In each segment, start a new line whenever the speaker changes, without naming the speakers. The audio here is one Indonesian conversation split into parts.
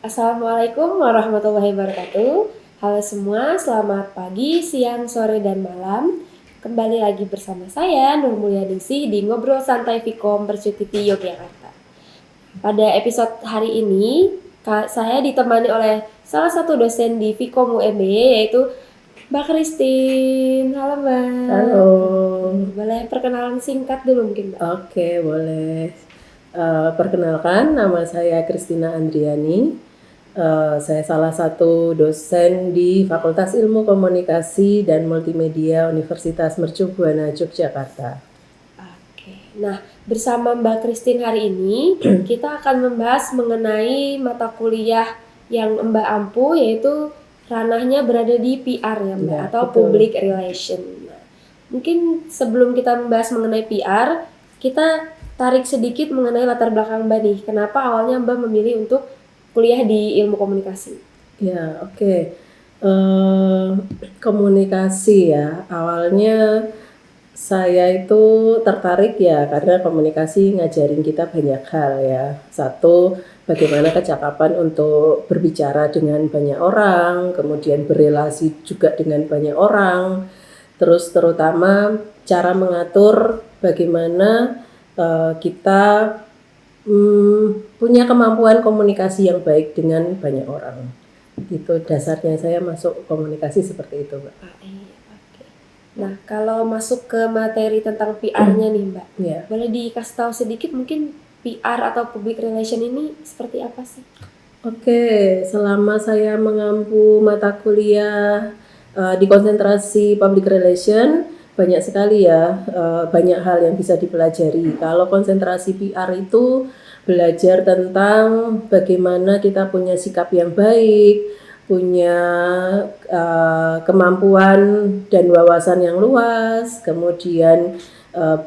Assalamualaikum warahmatullahi wabarakatuh. Halo semua, selamat pagi, siang, sore, dan malam. Kembali lagi bersama saya, Nur Mulyaningsih, di Ngobrol Santai Vkom Mercu TV Yogyakarta. Pada episode hari ini, saya ditemani oleh salah satu dosen di Vkom UMB, yaitu Mbak Christine. Halo Mbak.
Halo.
Boleh perkenalan singkat dulu mungkin Mbak?
Oke, boleh. Perkenalkan, nama saya Christina Andriani. Saya salah satu dosen di Fakultas Ilmu Komunikasi dan Multimedia Universitas Mercu Buana Yogyakarta.
Oke. Nah, bersama Mbak Christine hari ini kita akan membahas mengenai mata kuliah yang Mbak ampu, yaitu ranahnya berada di PR ya Mbak,
Ya,
atau
betul.
Public Relation. Nah, mungkin sebelum kita membahas mengenai PR, kita tarik sedikit mengenai latar belakang Mbak nih. Kenapa awalnya Mbak memilih untuk kuliah di ilmu komunikasi?
Ya, oke. Komunikasi ya, awalnya saya itu tertarik ya karena komunikasi ngajarin kita banyak hal ya. Satu, bagaimana kecakapan untuk berbicara dengan banyak orang, kemudian berelasi juga dengan banyak orang. Terus terutama cara mengatur bagaimana kita punya kemampuan komunikasi yang baik dengan banyak orang. Itu dasarnya saya masuk komunikasi seperti itu, Mbak.
Iya, oke. Nah, kalau masuk ke materi tentang PR-nya nih, Mbak,
Ya.
boleh dikasih tahu sedikit mungkin PR atau public relation ini seperti apa sih?
Oke, selama saya mengampu mata kuliah di konsentrasi public relation, banyak sekali ya, banyak hal yang bisa dipelajari. Kalau konsentrasi PR itu belajar tentang bagaimana kita punya sikap yang baik, punya kemampuan dan wawasan yang luas, kemudian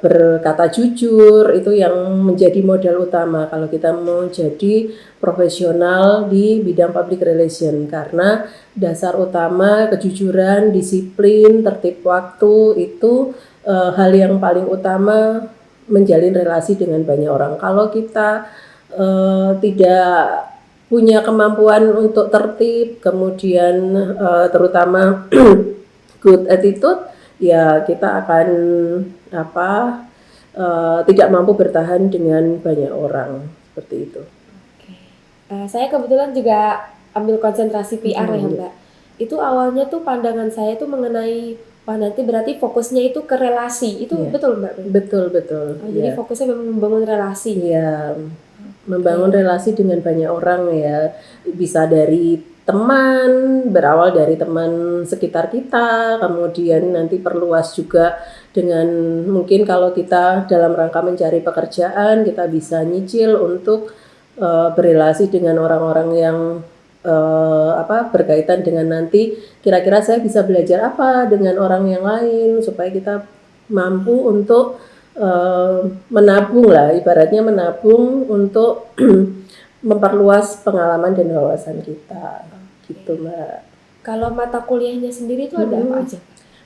berkata jujur, itu yang menjadi modal utama kalau kita mau jadi profesional di bidang public relation, karena dasar utama kejujuran, disiplin, tertib waktu itu hal yang paling utama menjalin relasi dengan banyak orang. Kalau kita tidak punya kemampuan untuk tertib, kemudian terutama good attitude, ya kita akan tidak mampu bertahan dengan banyak orang seperti itu.
Oke. Saya kebetulan juga ambil konsentrasi PR ya, Mbak. Itu awalnya tuh pandangan saya tuh mengenai, wah nanti berarti fokusnya itu ke relasi. Itu
Iya.
betul, Mbak?
Betul.
Jadi
Ya.
fokusnya memang membangun relasi.
Iya, membangun relasi dengan banyak orang ya, bisa dari teman, berawal dari teman sekitar kita, kemudian nanti perluas juga dengan mungkin kalau kita dalam rangka mencari pekerjaan, kita bisa nyicil untuk berelasi dengan orang-orang yang berkaitan dengan nanti kira-kira saya bisa belajar apa dengan orang yang lain supaya kita mampu untuk menabung lah, ibaratnya menabung untuk memperluas pengalaman dan wawasan kita, gitu Mbak.
Kalau mata kuliahnya sendiri itu ada apa aja?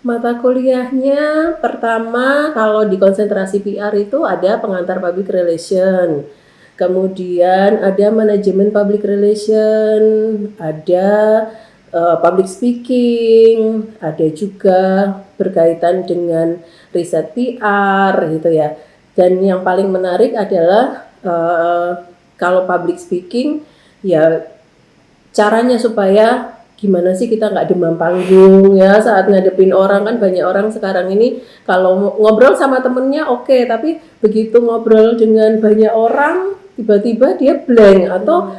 Mata kuliahnya pertama kalau di konsentrasi PR itu ada pengantar public relation, kemudian ada manajemen public relation, ada public speaking, ada juga berkaitan dengan riset PR gitu ya. Dan yang paling menarik adalah kalau public speaking ya caranya supaya gimana sih kita nggak demam panggung ya saat ngadepin orang. Kan banyak orang sekarang ini kalau ngobrol sama temennya oke, tapi begitu ngobrol dengan banyak orang tiba-tiba dia blank atau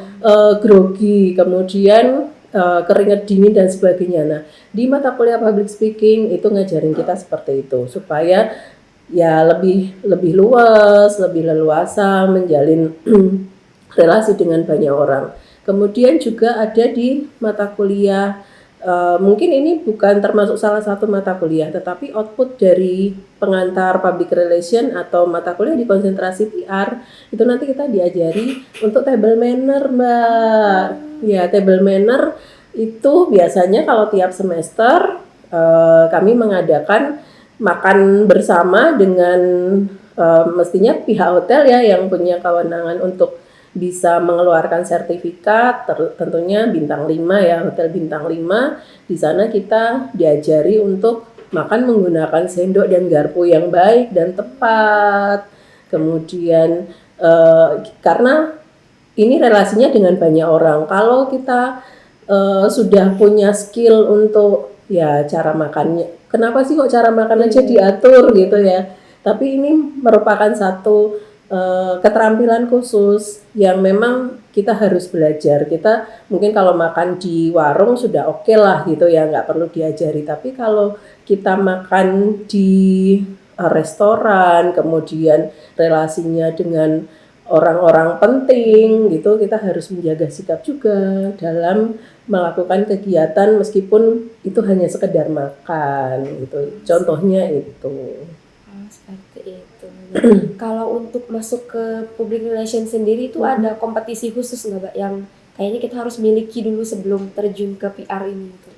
grogi, kemudian keringat dingin dan sebagainya. Nah, di mata kuliah public speaking itu ngajarin kita seperti itu supaya ya lebih luas, lebih leluasa menjalin relasi dengan banyak orang. Kemudian juga ada di mata kuliah, mungkin ini bukan termasuk salah satu mata kuliah, tetapi output dari pengantar public relation atau mata kuliah di konsentrasi PR, itu nanti kita diajari untuk table manner, Mbak. Ya, table manner itu biasanya kalau tiap semester kami mengadakan makan bersama dengan mestinya pihak hotel ya yang punya kewenangan untuk bisa mengeluarkan sertifikat, tentunya bintang 5 ya, hotel bintang 5. Di sana kita diajari untuk makan menggunakan sendok dan garpu yang baik dan tepat. Kemudian karena ini relasinya dengan banyak orang. Kalau kita sudah punya skill untuk ya cara makannya, kenapa sih kok cara makan aja diatur gitu ya? Tapi ini merupakan satu keterampilan khusus yang memang kita harus belajar. Kita mungkin kalau makan di warung sudah oke lah gitu ya, nggak perlu diajari. Tapi kalau kita makan di restoran, kemudian relasinya dengan orang-orang penting gitu, kita harus menjaga sikap juga dalam melakukan kegiatan meskipun itu hanya sekedar makan gitu. Contohnya itu.
Seperti itu. Nah, kalau untuk masuk ke public relation sendiri itu ada kompetisi khusus nggak, Mbak, yang kayaknya kita harus miliki dulu sebelum terjun ke PR ini gitu?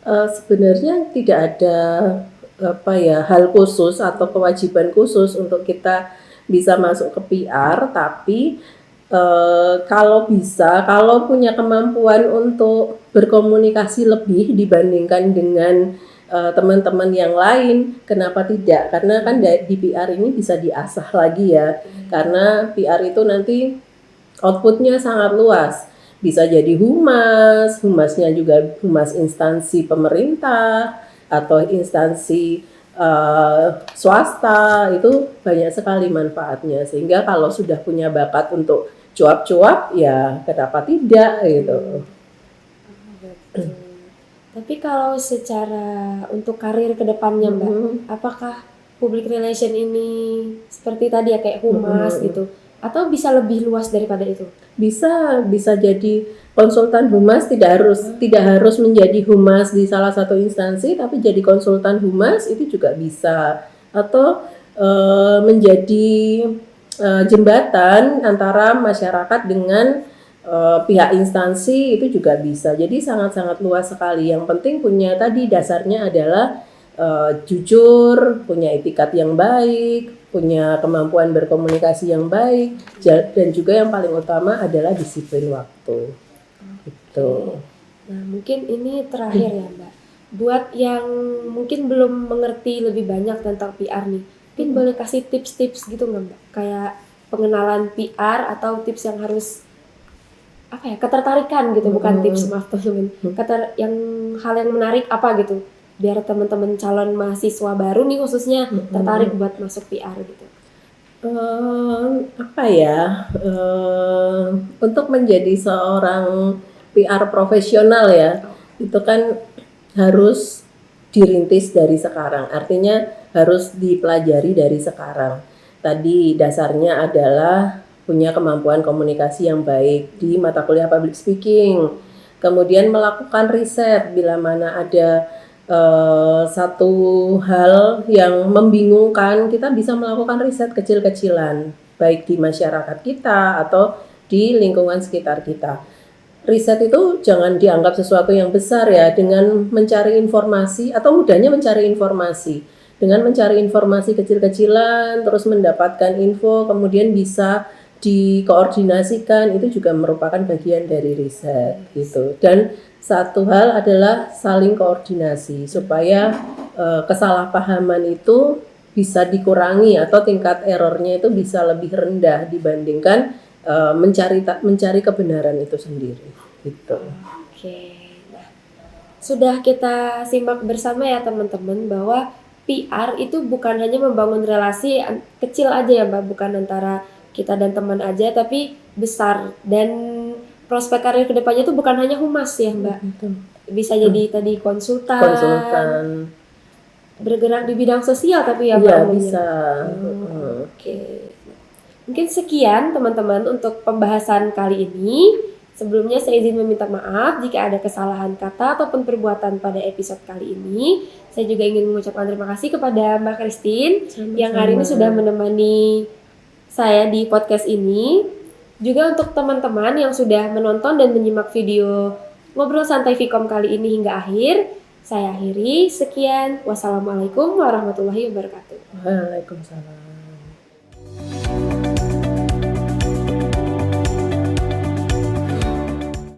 Sebenarnya tidak ada hal khusus atau kewajiban khusus untuk kita bisa masuk ke PR, tapi kalau punya kemampuan untuk berkomunikasi lebih dibandingkan dengan teman-teman yang lain, kenapa tidak? Karena kan di PR ini bisa diasah lagi ya, karena PR itu nanti outputnya sangat luas. Bisa jadi humasnya juga humas instansi pemerintah atau instansi swasta, itu banyak sekali manfaatnya. Sehingga kalau sudah punya bakat untuk cuap-cuap, ya kenapa tidak gitu.
Tapi kalau secara untuk karir kedepannya, Mbak, apakah public relation ini seperti tadi ya kayak humas gitu? Atau bisa lebih luas daripada itu?
Bisa jadi konsultan humas, tidak harus menjadi humas di salah satu instansi, tapi jadi konsultan humas itu juga bisa. Atau menjadi jembatan antara masyarakat dengan pihak instansi, itu juga bisa. Jadi sangat-sangat luas sekali. Yang penting punya tadi dasarnya adalah jujur, punya etikat yang baik, punya kemampuan berkomunikasi yang baik, dan juga yang paling utama adalah disiplin waktu. Gitu.
Nah, mungkin ini terakhir ya, Mbak. Buat yang mungkin belum mengerti lebih banyak tentang PR nih, mungkin boleh kasih tips-tips gitu nggak, Mbak? Kayak pengenalan PR atau tips yang harus ketertarikan gitu, bukan tips, maaf teman-teman. Hal yang menarik apa gitu, biar teman-teman calon mahasiswa baru nih khususnya tertarik buat masuk PR gitu.
Untuk menjadi seorang PR profesional ya, itu kan harus dirintis dari sekarang, artinya harus dipelajari dari sekarang. Tadi dasarnya adalah punya kemampuan komunikasi yang baik di mata kuliah public speaking, kemudian melakukan riset bila mana ada satu hal yang membingungkan, kita bisa melakukan riset kecil-kecilan, baik di masyarakat kita atau di lingkungan sekitar kita. Riset itu jangan dianggap sesuatu yang besar ya, dengan mencari informasi atau mudahnya mencari informasi. Dengan mencari informasi kecil-kecilan, terus mendapatkan info, kemudian bisa dikoordinasikan, itu juga merupakan bagian dari riset gitu. Dan satu hal adalah saling koordinasi supaya kesalahpahaman itu bisa dikurangi atau tingkat errornya itu bisa lebih rendah dibandingkan mencari kebenaran itu sendiri gitu.
Oke. Nah, sudah kita simak bersama ya teman-teman bahwa PR itu bukan hanya membangun relasi kecil aja ya, Mbak, bukan antara kita dan teman aja, tapi besar, dan prospek karir kedepannya itu bukan hanya humas ya, Mbak. Bisa jadi tadi konsultan, bergerak di bidang sosial tapi ya, Mbak.
Iya, bisa.
Oke. Mungkin sekian teman-teman untuk pembahasan kali ini. Sebelumnya saya izin meminta maaf jika ada kesalahan kata ataupun perbuatan pada episode kali ini. Saya juga ingin mengucapkan terima kasih kepada Mbak Christine yang hari ini sudah menemani saya di podcast ini. Juga untuk teman-teman yang sudah menonton dan menyimak video Ngobrol Santai Vkom kali ini hingga akhir. Saya akhiri. Sekian. Wassalamualaikum warahmatullahi wabarakatuh.
Waalaikumsalam.